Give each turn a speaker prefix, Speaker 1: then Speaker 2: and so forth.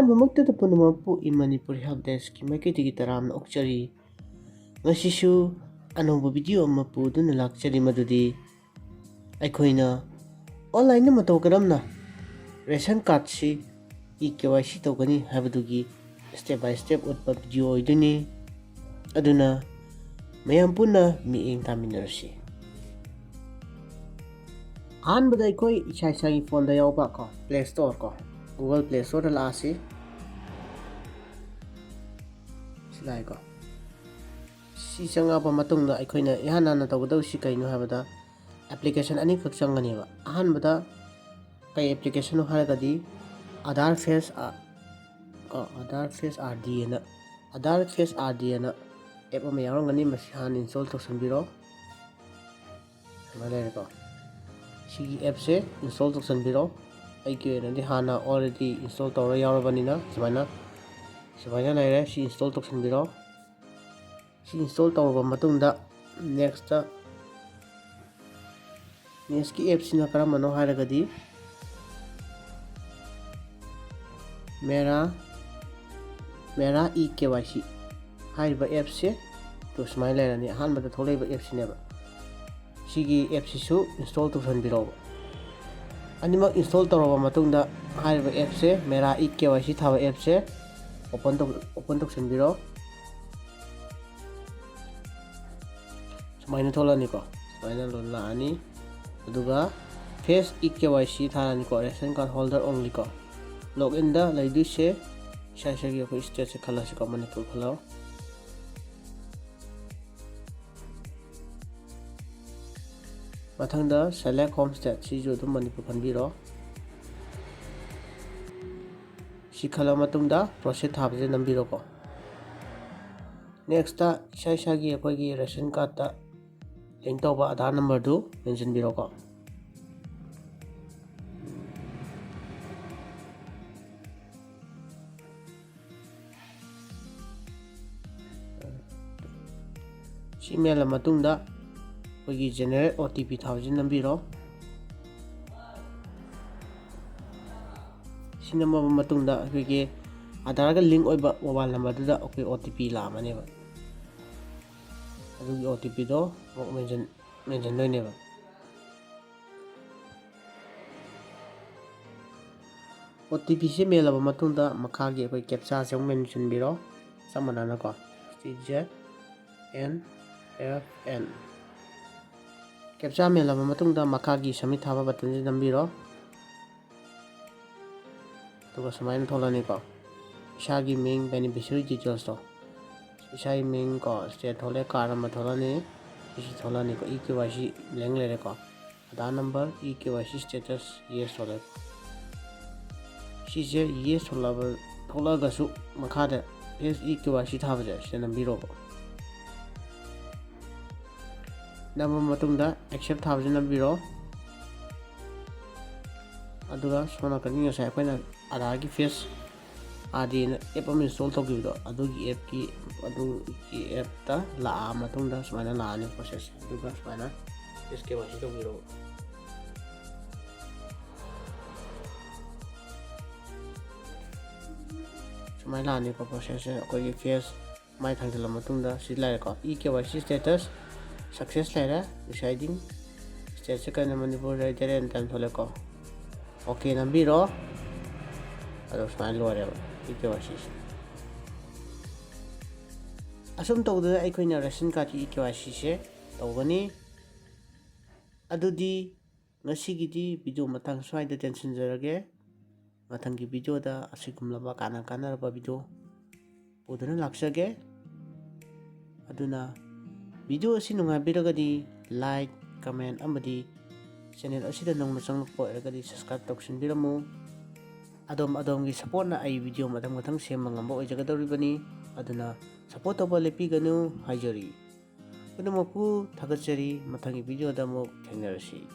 Speaker 1: ꯑꯍꯥꯟꯕꯃꯛꯇꯗ ꯄꯨꯝꯅꯃꯛꯄꯨ e-Manipur Helpdesk ki maikaiꯗꯒꯤ ꯇꯔꯥꯝꯅ ꯑꯣꯛꯆꯔꯤ ꯉꯁꯤꯁꯨ ꯑꯅꯧꯕ ꯚꯤꯗꯤꯑꯣ ꯑꯃ ꯄꯨꯗꯨꯅ ꯂꯥꯛꯆꯔꯤ ꯃꯗꯨꯗꯤ ꯑꯩꯈꯣꯏꯅ ꯑꯣꯟꯂꯥꯏꯟꯗ ꯃꯇꯧ ꯀꯔꯝꯅ ꯔꯦꯁꯟ ꯀꯥꯔꯗꯁꯤ EKYC ꯇꯧꯒꯅꯤ ꯍꯥꯏꯕꯗꯨꯒꯤ ꯁ꯭ꯇꯦꯞ ꯕꯥꯏ ꯁ꯭ꯇꯦꯞ ꯎꯠꯄ ꯚꯤꯗꯤꯑꯣ ꯑꯣꯏꯗꯣꯏꯅꯤ ꯑꯗꯨꯅ ꯃꯌꯥꯝ ꯄꯨꯟꯅ ꯃꯤꯠꯌꯦꯡ ꯇꯥꯃꯤꯟꯅꯔꯁꯤ ꯑꯍꯥꯟꯕꯗ ꯑꯩꯈꯣꯏ ꯏꯁꯥꯒꯤ ꯐꯣꯟꯗ ꯌꯥꯎꯕ play store Google Play Store da laasi silai ko si changa ba matung da aikoina ihana na tawdaw si kaino habada application ani khak changani ba ahan bada kai application no haragadi Aadhaar Face RD na Aadhaar Face RD na app ma yarangani masi han install tawsanbiro malai ko si app se install tawsanbiro aiki nadi hana already install tawra yarabanina sumaina laire si install tawsanbiro si install tawba matungda next ki app sina karamano haragadi mera EKYC haiba app se to sumaina lairani hanbada tholaiba app sineba sigi app sisu install tawsanbiro animal install tawraba matungda haiba app se mera EKYC thaba app se open tawsanbiro sumaina tholani ko sumaina lola ani aduga face EKYC tharani ko ration card holder only ko login da laidu se shashagi ko state se khalasi ko Manipur khalao mathangda select home state si jo dum Manipur khanbiro si khala matungda process thabje nambiro ko next ta shagi akoi gi ration card ta link tawba Aadhaar number du mention biro ko si mela matungda koigi generate OTP thawjin nambiro sinama matungda koigi Aadhaar ga link oiba mobile number da okay OTP la maneba adugi OTP do mention doineba OTP se melaba matungda makhagi koi captcha se mention biro samanana ko TJNFN captcha melaba matungda makhagi submit thaba button je nambiro to sumaina tholani ko isagi ming beneficiary details to isagi ming ko state thole card ma tholani isi tholani ko EKYC leng lere ko Aadhaar number EKYC status yes thole si je yes thola gasu makhada yes EKYC thaba je se nambiro ko nama matungda accept thaba je nambiro aduga sona kani ngasa akoina Aadhaar ki face adi na app am install tawgido adugi app ta la matungda sumaina la ani process aduga sumaina EKYC tawgiro sumaina ani ko process koi face mai thangdala matungda si lai ko EKYC status success laira deciding state se kana Manipur raidere and time thole ko okay nambiro ado sumaina lore EKYC asum tawda aikoina ration card EKYC se tawgani adudi ngasigidi video matang swaida tension jarage mathangi video da asigumlaba kana raba video podana laksage aduna video asi nungabiragadi like comment amadi channel asida nongna changpo eragadi subscribe tawsinbiramu adom gi support na ai video matang semma ngamba oijagadoribani aduna support tawba lepiganu haijari punamakku thagachari mathangi video da mo thengnarasi